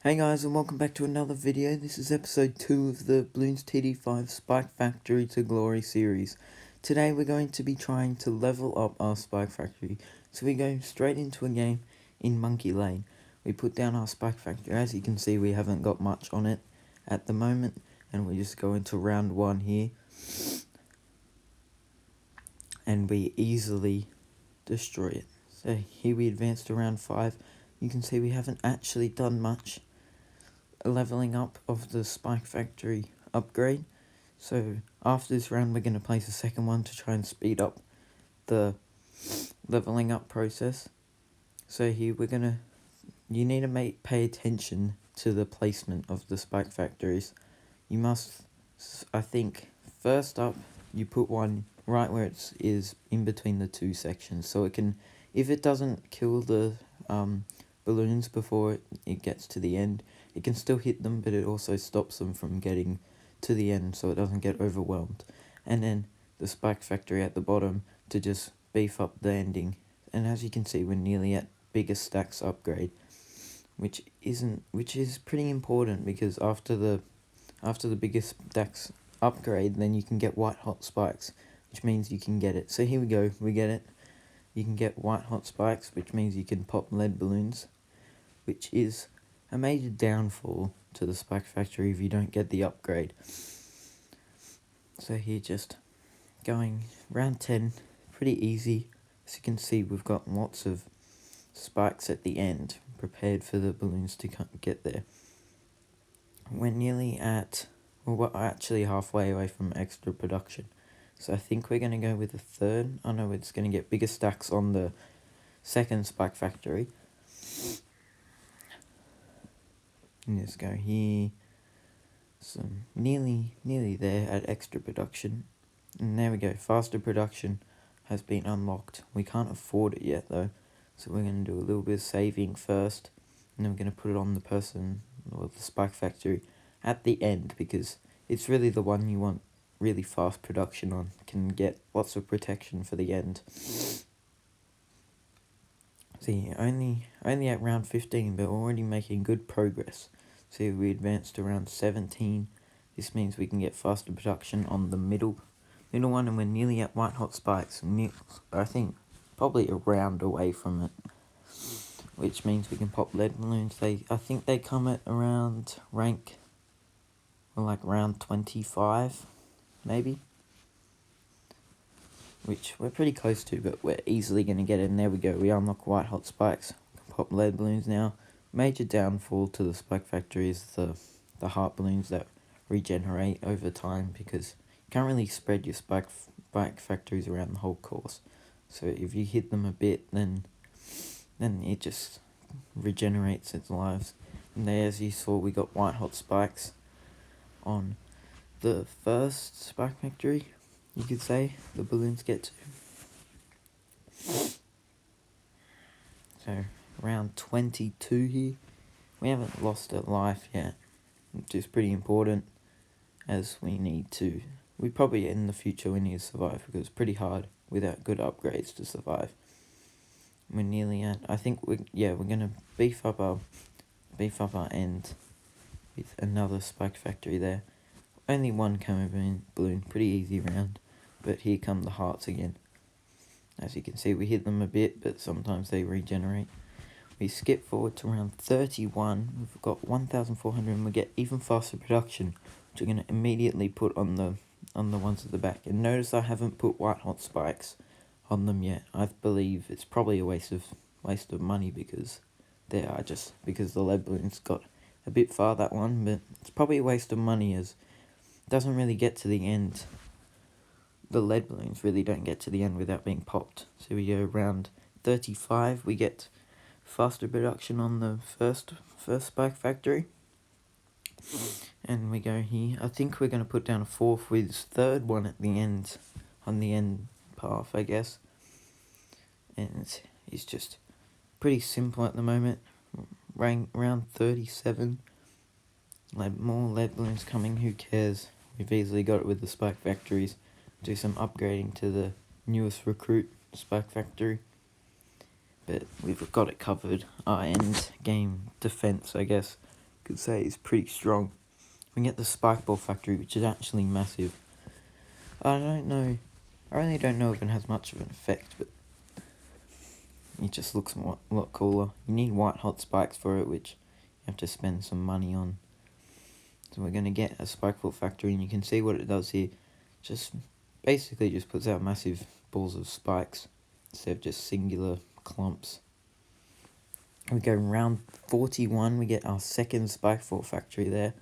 Hey guys, and welcome back to another video. This is episode 2 of the BTD5 Spike Factory to Glory series. Today we're going to be trying to level up our Spike Factory. So we go straight into a game in Monkey Lane. We put down our Spike Factory. As you can see, we haven't got much on it at the moment, and we just go into round 1 here. And we easily destroy it. So here we advance to round 5. You can see we haven't actually done much leveling up of the Spike Factory upgrade. So after this round we're going to place a second one to try and speed up the leveling up process. So here you need to pay attention to the placement of the Spike Factories. You must, I think, first up you put one right where it is in between the two sections, so it can, if it doesn't kill the balloons before it gets to the end, it can still hit them, but it also stops them from getting to the end so it doesn't get overwhelmed. And then the Spike Factory at the bottom to just beef up the ending. And as you can see, we're nearly at biggest stacks upgrade, which is pretty important, because after the biggest stacks upgrade, then you can get white hot spikes, which means you can get it. So here we go, we get it. You can get white hot spikes, which means you can pop lead balloons, which is a major downfall to the Spike Factory if you don't get the upgrade. So here, just going round 10, pretty easy. As you can see, we've got lots of spikes at the end, prepared for the balloons to get there. We're nearly at, well, we're actually halfway away from extra production. So I think we're going to go with the third. Oh no, it's going to get bigger stacks on the second Spike Factory. And just go here. So nearly there at extra production. And there we go, faster production has been unlocked. We can't afford it yet though. So we're going to do a little bit of saving first. And then we're going to put it on the person, or the Spike Factory, at the end, because it's really the one you want really fast production on. Can get lots of protection for the end. See, only at round 15, but already making good progress. See, we advanced to round 17. This means we can get faster production on the middle one, and we're nearly at white hot spikes. I think probably a round away from it, which means we can pop lead balloons. I think they come at around rank, like round 25, maybe, which we're pretty close to, but we're easily going to get it. And there we go, we unlock white hot spikes. We can pop lead balloons now. Major downfall to the Spike Factory is the heart balloons that regenerate over time, because you can't really spread your Spike Factories around the whole course. So if you hit them a bit, then it just regenerates its lives. And there, as you saw, we got white hot spikes on the first Spike Factory, you could say, the balloons get to. So round 22 here. We haven't lost a life yet, which is pretty important, as we probably in the future we need to survive, because it's pretty hard without good upgrades to survive. We're nearly at, I think we're gonna beef up our end with another Spike Factory there. Only one camo balloon, pretty easy round, but here come the hearts again. As you can see, we hit them a bit, but sometimes they regenerate. We skip forward to round 31, we've got 1,400, and we get even faster production, which we're going to immediately put on the ones at the back. And notice I haven't put white hot spikes on them yet. I believe it's probably a waste of money, because because the lead balloons got a bit far, that one, but it's probably a waste of money, as it doesn't really get to the end. The lead balloons really don't get to the end without being popped. So we go round 35, we get faster production on the first Spike Factory. And we go here. I think we're going to put down a fourth with third one at the end, on the end path, I guess. And it's just pretty simple at the moment. Round 37. More lead balloons coming, who cares? We've easily got it with the Spike Factories. Do some upgrading to the newest recruit, Spike Factory. But we've got it covered. Our end game defense, I guess, could say is pretty strong. We get the spike ball factory, which is actually massive. I really don't know if it has much of an effect, but it just looks a lot cooler. You need white hot spikes for it, which you have to spend some money on. So we're going to get a spike ball factory, and you can see what it does here. Just basically just puts out massive balls of spikes instead of just singular clumps. We go round 41, we get our second spike ball factory there.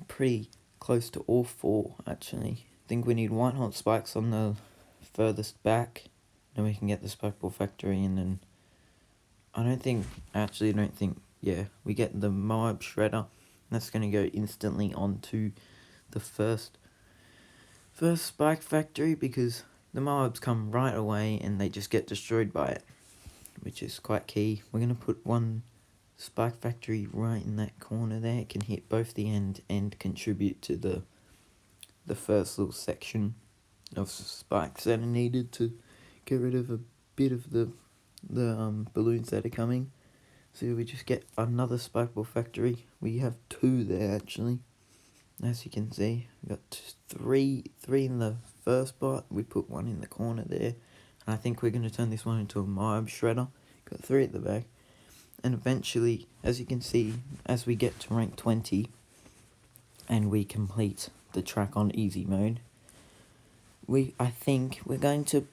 Pretty close to all four, actually. I think we need white hot spikes on the furthest back, then we can get the spike ball factory in, and we get the Moab shredder. That's going to go instantly onto the first spike factory, because the Moabs come right away and they just get destroyed by it, which is quite key. We're going to put one spike factory right in that corner there. It can hit both the end and contribute to the first little section of spikes that are needed to get rid of a bit of the balloons that are coming. So we just get another spike ball factory. We have two there, actually. As you can see, we got three in the first spot. We put one in the corner there. And I think we're going to turn this one into a Moab shredder. Got three at the back. And eventually, as you can see, as we get to rank 20 and we complete the track on easy mode, I think we're going to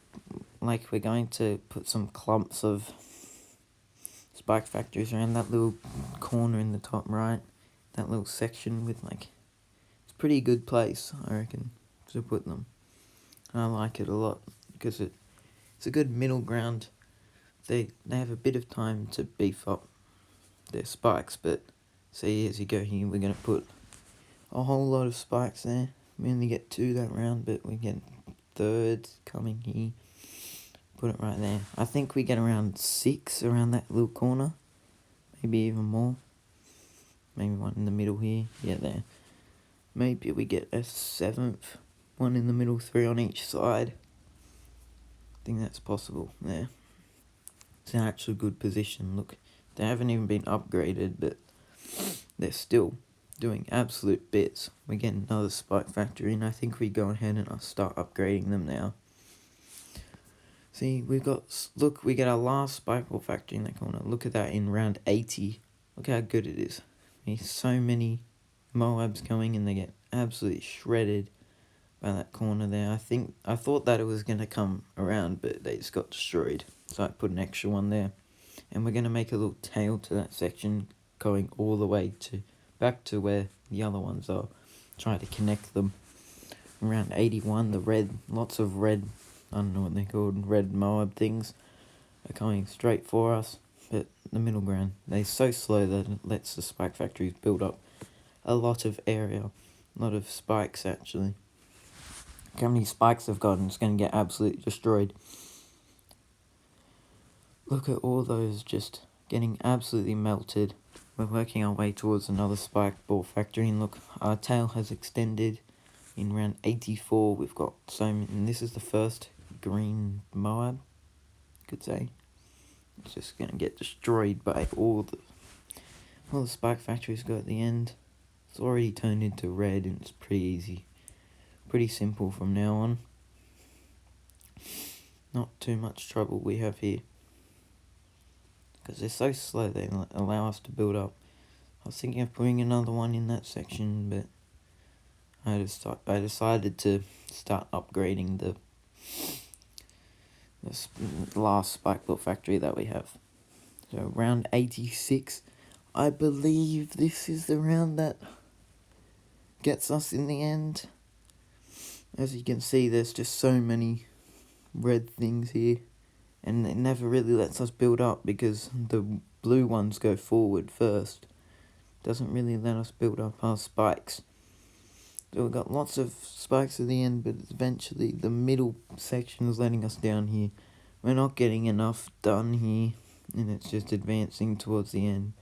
put some clumps of spike factories around that little corner in the top right, that little section with it's a pretty good place, I reckon, to put them. And I like it a lot because it's a good middle ground. They have a bit of time to beef up their spikes, but see, as you go here, we're going to put a whole lot of spikes there. We only get two that round, but we get third coming here. Put it right there. I think we get around 6 around that little corner, maybe even more. Maybe one in the middle here. Yeah, there. Maybe we get a 7th, one in the middle, 3 on each side. I think that's possible there. It's an actual good position. Look, they haven't even been upgraded, but they're still doing absolute bits. We get another spike factory, and I think we go ahead and start upgrading them now. See, we get our last spike ball factory in that corner. Look at that in round 80. Look how good it is. There's so many Moabs coming, and they get absolutely shredded by that corner there. I thought that it was going to come around, but they just got destroyed. So I put an extra one there. And we're going to make a little tail to that section, going all the way back to where the other ones are. Try to connect them. Around 81, lots of red, I don't know what they're called, red Moab things are coming straight for us. But the middle ground, they're so slow that it lets the spike factories build up a lot of area. A lot of spikes, actually. Look how many spikes I've got, and it's going to get absolutely destroyed. Look at all those just getting absolutely melted. We're working our way towards another spike ball factory, and look, our tail has extended. In round 84, we've got and this is the first green Moab, you could say. It's just going to get destroyed by all the spike factories go at the end. It's already turned into red, and it's pretty easy. Pretty simple from now on. Not too much trouble we have here. Because they're so slow, they allow us to build up. I was thinking of putting another one in that section, but I decided to start upgrading the last spike ball factory that we have. So round 86, I believe this is the round that gets us in the end. As you can see, there's just so many red things here. And it never really lets us build up because the blue ones go forward first. Doesn't really let us build up our spikes. So we've got lots of spikes at the end, but eventually the middle section is letting us down here. We're not getting enough done here, and it's just advancing towards the end.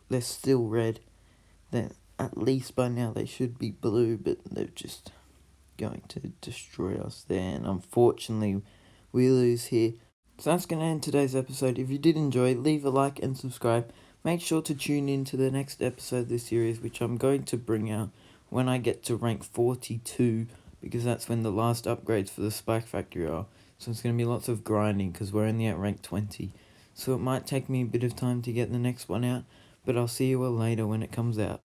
They're still red. At least by now they should be blue, but they're just going to destroy us there, and unfortunately we lose here. So that's going to end today's episode. If you did enjoy, leave a like and subscribe Make sure to tune in to the next episode of this series, which I'm going to bring out when I get to rank 42, because that's when the last upgrades for the Spike Factory are. So it's going to be lots of grinding, because we're only at rank 20. So it might take me a bit of time to get the next one out, but I'll see you all later when it comes out.